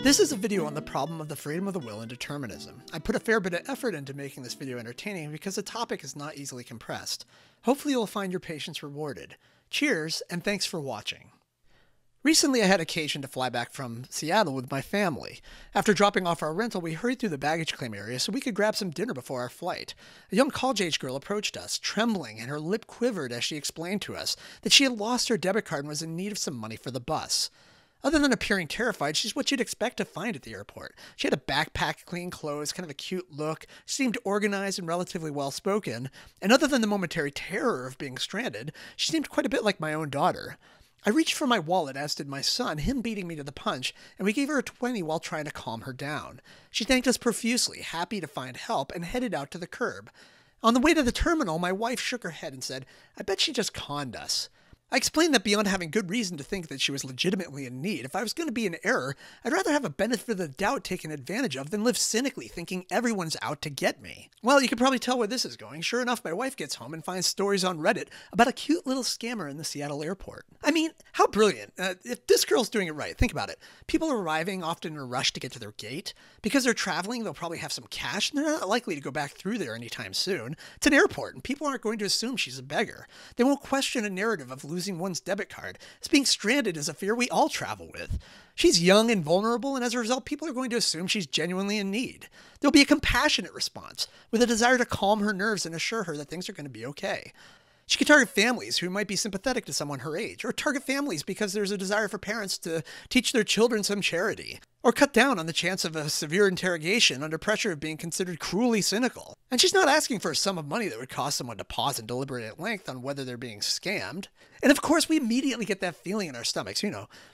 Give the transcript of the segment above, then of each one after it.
This is a video on the problem of the freedom of the will and determinism. I put a fair bit of effort into making this video entertaining because the topic is not easily compressed. Hopefully you'll find your patience rewarded. Cheers, and thanks for watching. Recently I had occasion to fly back from Seattle with my family. After dropping off our rental, we hurried through the baggage claim area so we could grab some dinner before our flight. A young college-age girl approached us, trembling, and her lip quivered as she explained to us that she had lost her debit card and was in need of some money for the bus. Other than appearing terrified, she's what you'd expect to find at the airport. She had a backpack, clean clothes, kind of a cute look, seemed organized and relatively well-spoken, and other than the momentary terror of being stranded, she seemed quite a bit like my own daughter. I reached for my wallet, as did my son, him beating me to the punch, and we gave her a 20 while trying to calm her down. She thanked us profusely, happy to find help, and headed out to the curb. On the way to the terminal, my wife shook her head and said, "I bet she just conned us." I explained that beyond having good reason to think that she was legitimately in need, if I was going to be in error, I'd rather have a benefit of the doubt taken advantage of than live cynically thinking everyone's out to get me. Well, you can probably tell where this is going. Sure enough, my wife gets home and finds stories on Reddit about a cute little scammer in the Seattle airport. I mean, how brilliant. If this girl's doing it right, think about it. People are arriving often in a rush to get to their gate. Because they're traveling, they'll probably have some cash, and they're not likely to go back through there anytime soon. It's an airport, and people aren't going to assume she's a beggar. They won't question a narrative of losing one's debit card, as being stranded is a fear we all travel with. She's young and vulnerable, and as a result, people are going to assume she's genuinely in need. There'll be a compassionate response, with a desire to calm her nerves and assure her that things are going to be okay. She could target families who might be sympathetic to someone her age, or target families because there's a desire for parents to teach their children some charity, or cut down on the chance of a severe interrogation under pressure of being considered cruelly cynical. And she's not asking for a sum of money that would cause someone to pause and deliberate at length on whether they're being scammed. And of course, we immediately get that feeling in our stomachs,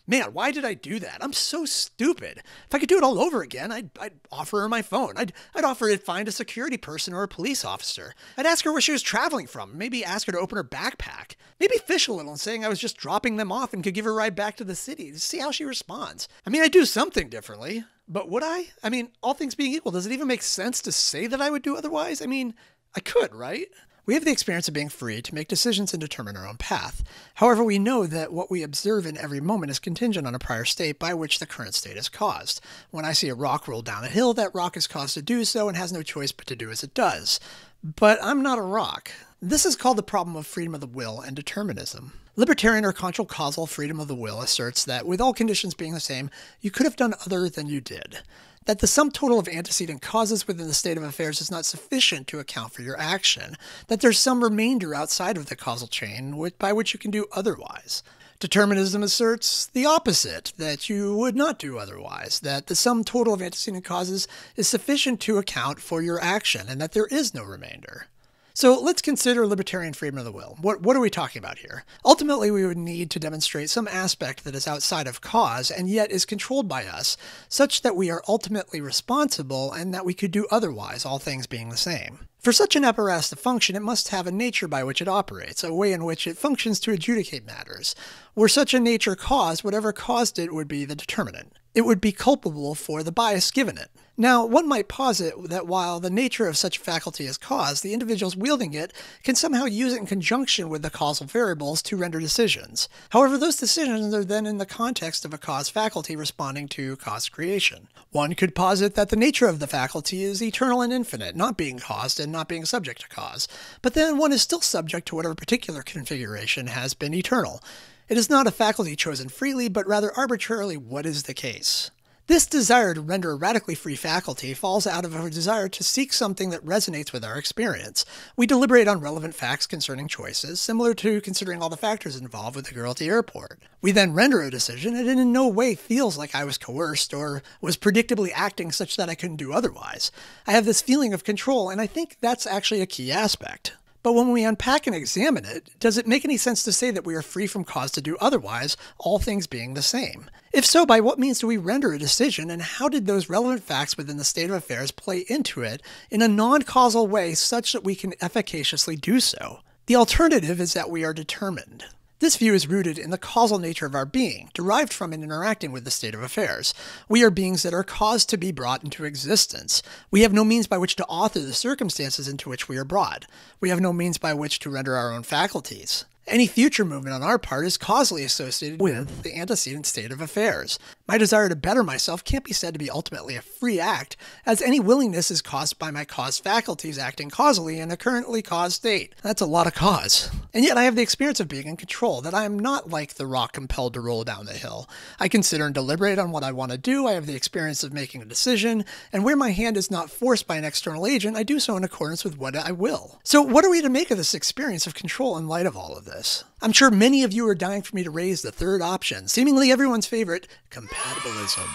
man, why did I do that? I'm so stupid. If I could do it all over again, I'd offer her my phone. I'd offer her to find a security person or a police officer. I'd ask her where she was traveling from, maybe ask her to open her backpack. Maybe fish a little and saying I was just dropping them off and could give her a ride back to the city to see how she responds. I mean, I'd do something differently. But would I? I mean, all things being equal, does it even make sense to say that I would do otherwise? I mean, I could, right? We have the experience of being free to make decisions and determine our own path. However, we know that what we observe in every moment is contingent on a prior state by which the current state is caused. When I see a rock roll down a hill, that rock is caused to do so and has no choice but to do as it does. But I'm not a rock. This is called the problem of freedom of the will and determinism. Libertarian or contra-causal freedom of the will asserts that, with all conditions being the same, you could have done other than you did. That the sum total of antecedent causes within the state of affairs is not sufficient to account for your action. That there's some remainder outside of the causal chain by which you can do otherwise. Determinism asserts the opposite, that you would not do otherwise, that the sum total of antecedent causes is sufficient to account for your action, and that there is no remainder. So let's consider libertarian freedom of the will. What are we talking about here? Ultimately, we would need to demonstrate some aspect that is outside of cause and yet is controlled by us, such that we are ultimately responsible and that we could do otherwise, all things being the same. For such an apparatus to function, it must have a nature by which it operates, a way in which it functions to adjudicate matters. Were such a nature caused, whatever caused it would be the determinant. It would be culpable for the bias given it. Now, one might posit that while the nature of such a faculty is caused, the individuals wielding it can somehow use it in conjunction with the causal variables to render decisions. However, those decisions are then in the context of a cause faculty responding to cause creation. One could posit that the nature of the faculty is eternal and infinite, not being caused and not being subject to cause. But then one is still subject to whatever particular configuration has been eternal. It is not a faculty chosen freely, but rather arbitrarily what is the case. This desire to render a radically free faculty falls out of a desire to seek something that resonates with our experience. We deliberate on relevant facts concerning choices, similar to considering all the factors involved with the girl at the airport. We then render a decision, and it in no way feels like I was coerced or was predictably acting such that I couldn't do otherwise. I have this feeling of control, and I think that's actually a key aspect. But when we unpack and examine it, does it make any sense to say that we are free from cause to do otherwise, all things being the same? If so, by what means do we render a decision, and how did those relevant facts within the state of affairs play into it in a non-causal way such that we can efficaciously do so? The alternative is that we are determined. This view is rooted in the causal nature of our being, derived from and interacting with the state of affairs. We are beings that are caused to be brought into existence. We have no means by which to author the circumstances into which we are brought. We have no means by which to render our own faculties. Any future movement on our part is causally associated with the antecedent state of affairs. My desire to better myself can't be said to be ultimately a free act, as any willingness is caused by my cause faculties acting causally in a currently caused state. That's a lot of cause. And yet I have the experience of being in control, that I am not like the rock compelled to roll down the hill. I consider and deliberate on what I want to do, I have the experience of making a decision, and where my hand is not forced by an external agent, I do so in accordance with what I will. So what are we to make of this experience of control in light of all of this? I'm sure many of you are dying for me to raise the third option, seemingly everyone's favorite, compatibilism.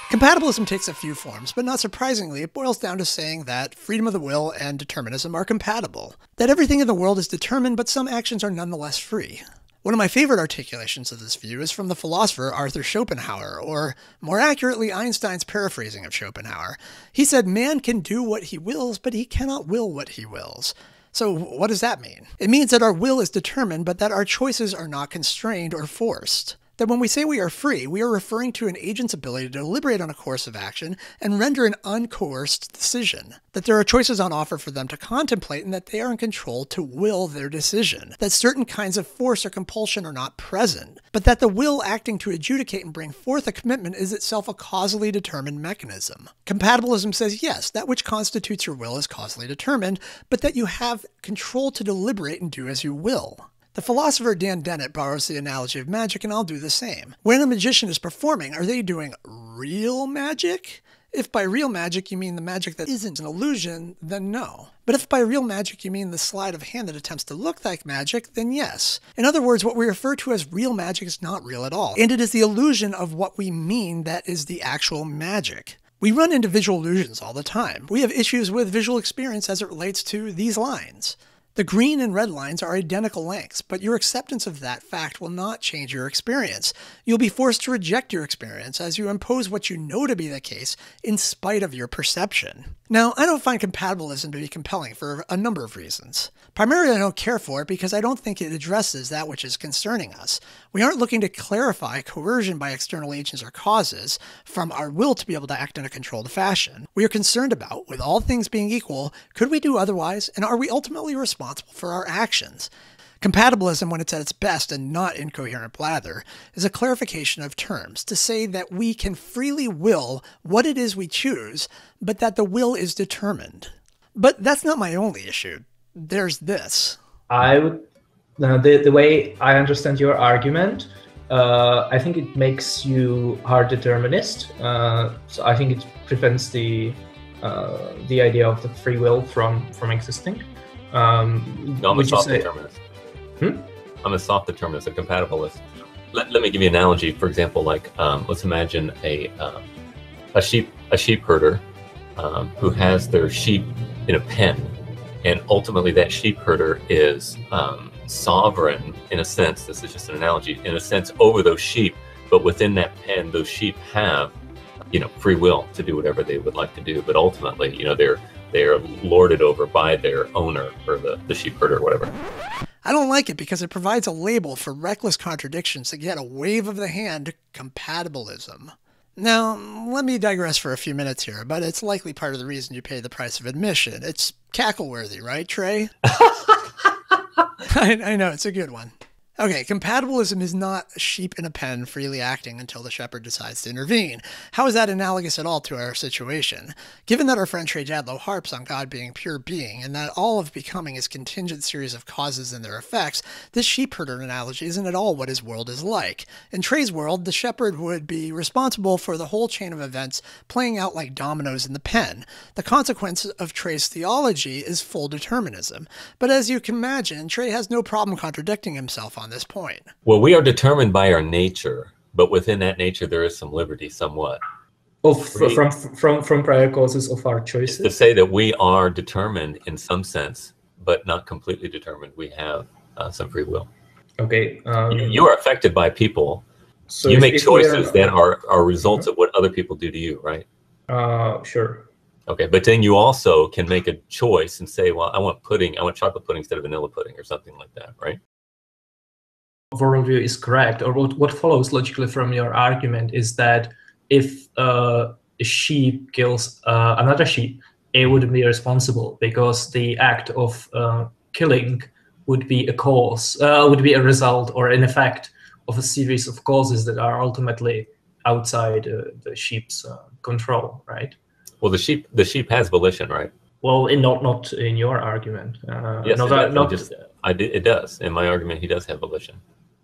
Compatibilism takes a few forms, but not surprisingly, it boils down to saying that freedom of the will and determinism are compatible. That everything in the world is determined, but some actions are nonetheless free. One of my favorite articulations of this view is from the philosopher Arthur Schopenhauer, or more accurately, Einstein's paraphrasing of Schopenhauer. He said, "Man can do what he wills, but he cannot will what he wills." So what does that mean? It means that our will is determined, but that our choices are not constrained or forced. That when we say we are free, we are referring to an agent's ability to deliberate on a course of action and render an uncoerced decision. That there are choices on offer for them to contemplate and that they are in control to will their decision. That certain kinds of force or compulsion are not present, but that the will acting to adjudicate and bring forth a commitment is itself a causally determined mechanism. Compatibilism says yes, that which constitutes your will is causally determined, but that you have control to deliberate and do as you will. The philosopher Dan Dennett borrows the analogy of magic, and I'll do the same. When a magician is performing, are they doing real magic? If by real magic you mean the magic that isn't an illusion, then no. But if by real magic you mean the sleight of hand that attempts to look like magic, then yes. In other words, what we refer to as real magic is not real at all, and it is the illusion of what we mean that is the actual magic. We run into visual illusions all the time. We have issues with visual experience as it relates to these lines. The green and red lines are identical lengths, but your acceptance of that fact will not change your experience. You'll be forced to reject your experience as you impose what you know to be the case in spite of your perception. Now, I don't find compatibilism to be compelling for a number of reasons. Primarily, I don't care for it because I don't think it addresses that which is concerning us. We aren't looking to clarify coercion by external agents or causes from our will to be able to act in a controlled fashion. We are concerned about, with all things being equal, could we do otherwise, and are we ultimately responsible for our actions? Compatibilism, when it's at its best and not incoherent blather, is a clarification of terms to say that we can freely will what it is we choose, but that the will is determined. But that's not my only issue. There's this. I would, the way I understand your argument, I think it makes you hard determinist. So I think it prevents the idea of the free will from existing. No, I'm a soft determinist. I'm a soft determinist, a compatibilist. Let me give you an analogy. For example, like let's imagine a sheep herder who has their sheep in a pen, and ultimately that sheep herder is sovereign in a sense. This is just an analogy, in a sense, over those sheep. But within that pen, those sheep have, free will to do whatever they would like to do. But ultimately, they are lorded over by their owner, or the sheep herder, or whatever. I don't like it because it provides a label for reckless contradictions that get a wave of the hand to compatibilism. Now, let me digress for a few minutes here, but it's likely part of the reason you pay the price of admission. It's cackle-worthy, right, Trey? I know, it's a good one. Okay, compatibilism is not a sheep in a pen freely acting until the shepherd decides to intervene. How is that analogous at all to our situation? Given that our friend Trey Jadlow harps on God being pure being, and that all of becoming is contingent series of causes and their effects, this sheep herder analogy isn't at all what his world is like. In Trey's world, the shepherd would be responsible for the whole chain of events playing out like dominoes in the pen. The consequence of Trey's theology is full determinism. But as you can imagine, Trey has no problem contradicting himself on this point. Well, we are determined by our nature, but within that nature there is some liberty somewhat. Oh, from prior causes of our choices? To say that we are determined in some sense, but not completely determined. We have some free will. Okay. You are affected by people. So you make choices that are results of what other people do to you, right? Sure. Okay, but then you also can make a choice and say, well, I want chocolate pudding instead of vanilla pudding or something like that, right? Worldview is correct, or what follows logically from your argument is that if a sheep kills another sheep, it wouldn't be responsible because the act of killing would be a cause, would be a result or an effect of a series of causes that are ultimately outside the sheep's control, right? Well, the sheep has volition, right? Well, not in your argument. Yes, it does. In my argument, he does have volition.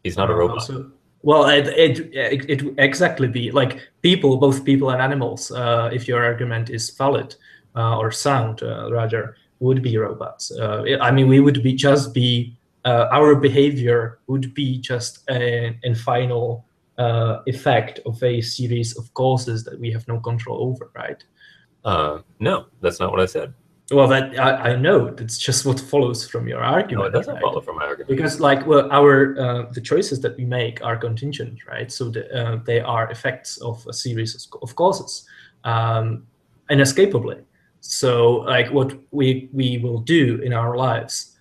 He's not a robot. Well, it exactly be like people, both people and animals, if your argument is valid or sound, rather, would be robots. I mean, we would be our behavior would be just a final effect of a series of causes that we have no control over, right? No, that's not what I said. Well, that I know. That's just what follows from your argument. No, it doesn't follow from my argument. Because, like, well, the choices that we make are contingent, right? So they are effects of a series of causes, inescapably. So, like, what we will do in our lives,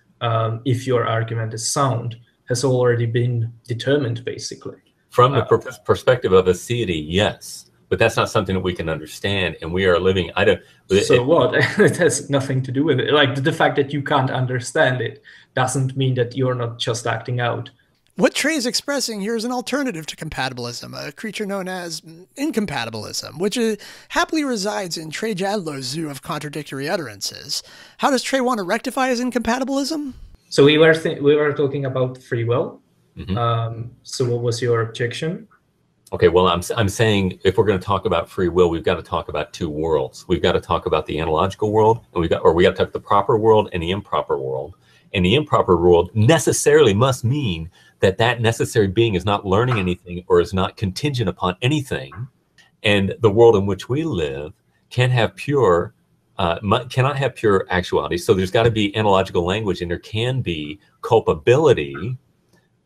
if your argument is sound, has already been determined, basically. From the perspective of aseity, yes. But that's not something that we can understand, and we are living. What? It has nothing to do with it. Like the fact that you can't understand it doesn't mean that you're not just acting out. What Trey is expressing here is an alternative to compatibilism, a creature known as incompatibilism, which happily resides in Trey Jadlow's zoo of contradictory utterances. How does Trey want to rectify his incompatibilism? So we were talking about free will. Mm-hmm. So what was your objection? Okay, well, I'm saying if we're going to talk about free will, we've got to talk about two worlds. We've got to talk about the analogical world, and we got to talk about the proper world and the improper world. And the improper world necessarily must mean that necessary being is not learning anything or is not contingent upon anything. And the world in which we live cannot have pure actuality. So there's got to be analogical language, and there can be culpability,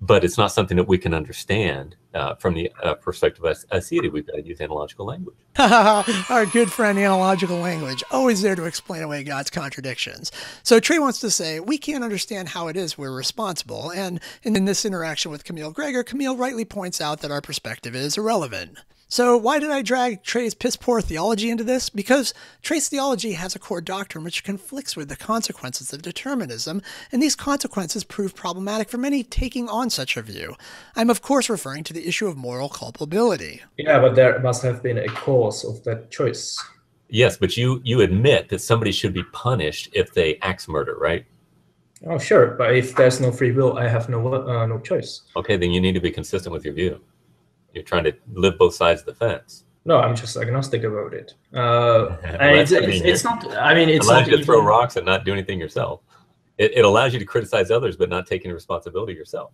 but it's not something that we can understand from the perspective of aseity. We've got to use analogical language. Our good friend analogical language, always there to explain away God's contradictions. So Trey wants to say, we can't understand how it is we're responsible. And in this interaction with Kamil Gregor, Kamil rightly points out that our perspective is irrelevant. So why did I drag Trey's piss-poor theology into this? Because Trey's theology has a core doctrine which conflicts with the consequences of determinism, and these consequences prove problematic for many taking on such a view. I'm of course referring to the issue of moral culpability. Yeah, but there must have been a cause of that choice. Yes, but you admit that somebody should be punished if they axe murder, right? Oh, sure, but if there's no free will, I have no choice. Okay, then you need to be consistent with your view. You're trying to live both sides of the fence. No, I'm just agnostic about it. It's not. I mean, it's allows not you to throw rocks and not do anything yourself. It allows you to criticize others, but not taking responsibility yourself.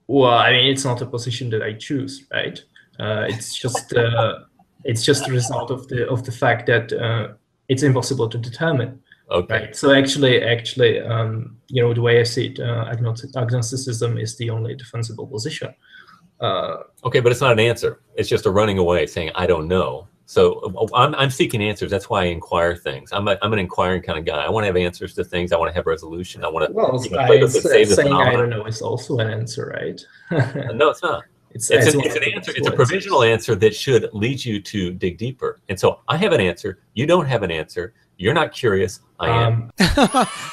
Well, I mean, it's not a position that I choose, right? It's just a result of the fact that it's impossible to determine. Okay. Right? So actually, the way I see it, agnosticism is the only defensible position. Okay, but it's not an answer. It's just a running away, saying I don't know. So I'm seeking answers. That's why I inquire things. I'm an inquiring kind of guy. I want to have answers to things. I want to have resolution. I want to. Well, saying I don't know is also an answer, right? No, it's not. It's an answer. It's a provisional answer that should lead you to dig deeper. And so I have an answer. You don't have an answer. You're not curious. I am.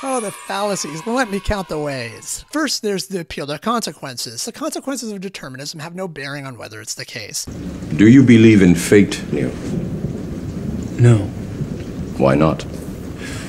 Oh, the fallacies. Let me count the ways. First, there's the appeal to consequences. The consequences of determinism have no bearing on whether it's the case. Do you believe in fate, Neil? No. Why not?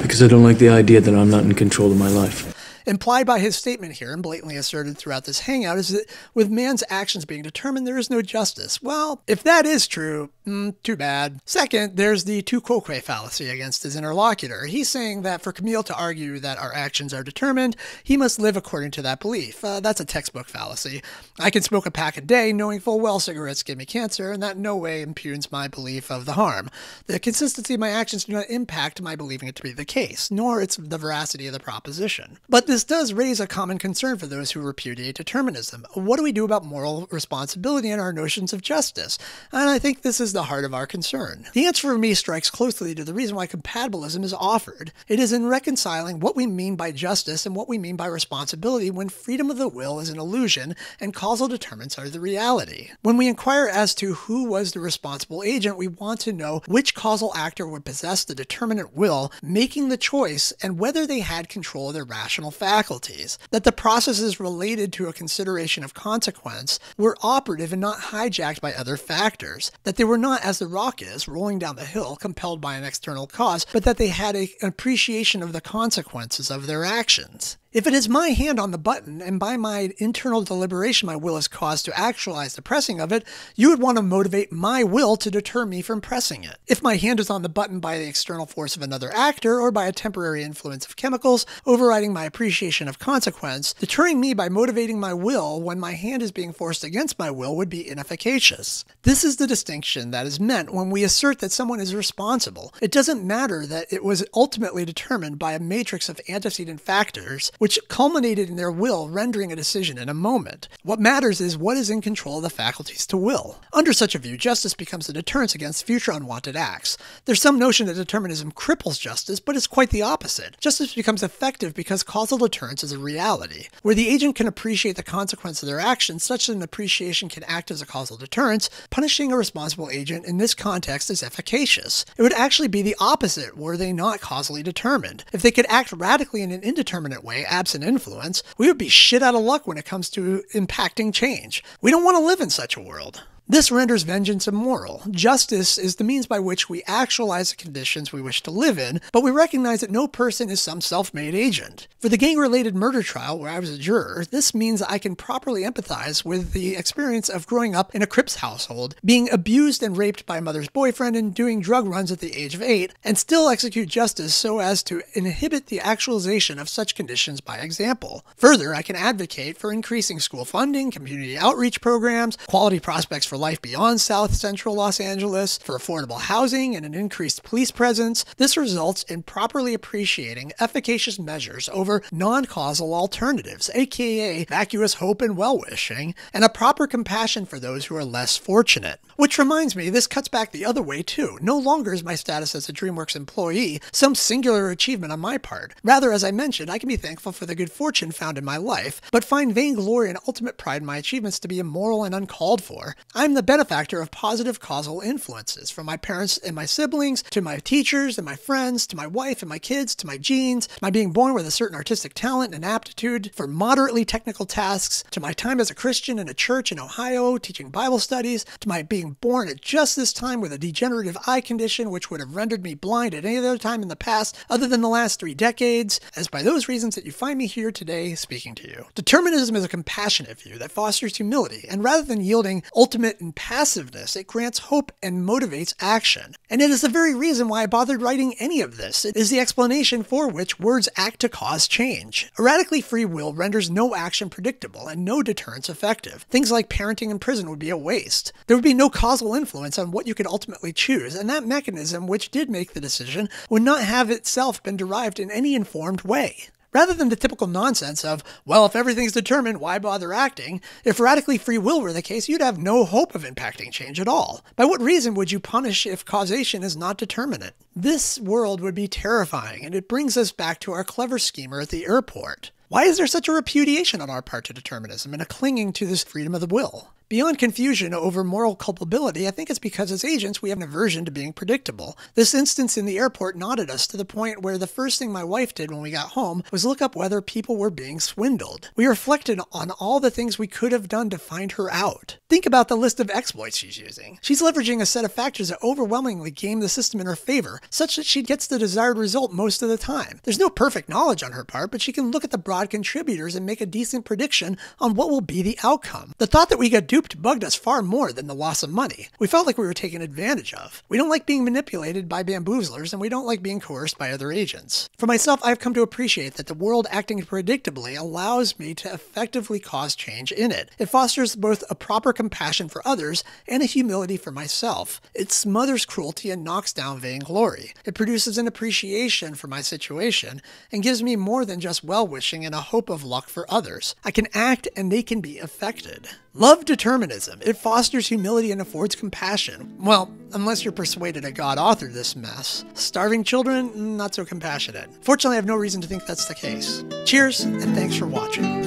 Because I don't like the idea that I'm not in control of my life. Implied by his statement here, and blatantly asserted throughout this hangout, is that with man's actions being determined, there is no justice. Well, if that is true, too bad. Second, there's the tu quoque fallacy against his interlocutor. He's saying that for Kamil to argue that our actions are determined, he must live according to that belief. That's a textbook fallacy. I can smoke a pack a day knowing full well cigarettes give me cancer, and that in no way impugns my belief of the harm. The consistency of my actions do not impact my believing it to be the case, nor its the veracity of the proposition. But this does raise a common concern for those who repudiate determinism. What do we do about moral responsibility and our notions of justice? And I think this is the heart of our concern. The answer for me strikes closely to the reason why compatibilism is offered. It is in reconciling what we mean by justice and what we mean by responsibility when freedom of the will is an illusion and causal determinants are the reality. When we inquire as to who was the responsible agent, we want to know which causal actor would possess the determinate will, making the choice, and whether they had control of their rational faculties. faculties, that the processes related to a consideration of consequence were operative and not hijacked by other factors, that they were not, as the rock is, rolling down the hill compelled by an external cause, but that they had an appreciation of the consequences of their actions. If it is my hand on the button, and by my internal deliberation my will is caused to actualize the pressing of it, you would want to motivate my will to deter me from pressing it. If my hand is on the button by the external force of another actor, or by a temporary influence of chemicals overriding my appreciation of consequence, deterring me by motivating my will when my hand is being forced against my will would be inefficacious. This is the distinction that is meant when we assert that someone is responsible. It doesn't matter that it was ultimately determined by a matrix of antecedent factors, which culminated in their will rendering a decision in a moment. What matters is what is in control of the faculties to will. Under such a view, justice becomes a deterrence against future unwanted acts. There's some notion that determinism cripples justice, but it's quite the opposite. Justice becomes effective because causal deterrence is a reality, where the agent can appreciate the consequence of their actions such that an appreciation can act as a causal deterrence. Punishing a responsible agent in this context is efficacious. It would actually be the opposite were they not causally determined. If they could act radically in an indeterminate way, absent influence, we would be shit out of luck when it comes to impacting change. We don't want to live in such a world. This renders vengeance immoral. Justice is the means by which we actualize the conditions we wish to live in, but we recognize that no person is some self-made agent. For the gang-related murder trial where I was a juror, this means I can properly empathize with the experience of growing up in a Crips household, being abused and raped by a mother's boyfriend and doing drug runs at the age of 8, and still execute justice so as to inhibit the actualization of such conditions by example. Further, I can advocate for increasing school funding, community outreach programs, quality prospects for life beyond South Central Los Angeles, for affordable housing and an increased police presence. This results in properly appreciating efficacious measures over non-causal alternatives, aka vacuous hope and well-wishing, and a proper compassion for those who are less fortunate. Which reminds me, this cuts back the other way too. No longer is my status as a DreamWorks employee some singular achievement on my part. Rather, as I mentioned, I can be thankful for the good fortune found in my life, but find vainglory and ultimate pride in my achievements to be immoral and uncalled for. I'm the benefactor of positive causal influences, from my parents and my siblings, to my teachers and my friends, to my wife and my kids, to my genes, my being born with a certain artistic talent and aptitude for moderately technical tasks, to my time as a Christian in a church in Ohio teaching Bible studies, to my being born at just this time with a degenerative eye condition which would have rendered me blind at any other time in the past other than the last 3 decades, as by those reasons that you find me here today speaking to you. Determinism is a compassionate view that fosters humility, and rather than yielding ultimate and passiveness, it grants hope and motivates action. And it is the very reason why I bothered writing any of this. It is the explanation for which words act to cause change. A radically free will renders no action predictable and no deterrence effective. Things like parenting in prison would be a waste. There would be no causal influence on what you could ultimately choose, and that mechanism which did make the decision would not have itself been derived in any informed way. Rather than the typical nonsense of, well, if everything's determined, why bother acting? If radically free will were the case, you'd have no hope of impacting change at all. By what reason would you punish if causation is not determinate? This world would be terrifying, and it brings us back to our clever schemer at the airport. Why is there such a repudiation on our part to determinism and a clinging to this freedom of the will? Beyond confusion over moral culpability, I think it's because as agents we have an aversion to being predictable. This instance in the airport knotted us to the point where the first thing my wife did when we got home was look up whether people were being swindled. We reflected on all the things we could have done to find her out. Think about the list of exploits she's using. She's leveraging a set of factors that overwhelmingly game the system in her favor, such that she gets the desired result most of the time. There's no perfect knowledge on her part, but she can look at the broad contributors and make a decent prediction on what will be the outcome. The thought that we got duped bugged us far more than the loss of money. We felt like we were taken advantage of. We don't like being manipulated by bamboozlers, and we don't like being coerced by other agents. For myself, I've come to appreciate that the world acting predictably allows me to effectively cause change in it. It fosters both a proper compassion for others and a humility for myself. It smothers cruelty and knocks down vainglory. It produces an appreciation for my situation and gives me more than just well-wishing and a hope of luck for others. I can act and they can be affected. Love determinism. It fosters humility and affords compassion. Well, unless you're persuaded that God authored this mess. Starving children, not so compassionate. Fortunately, I have no reason to think that's the case. Cheers, and thanks for watching.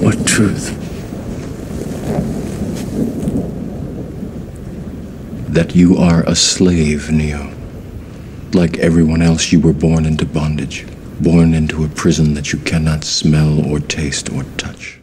What truth? that you are a slave, Neo. Like everyone else, you were born into bondage, born into a prison that you cannot smell or taste or touch.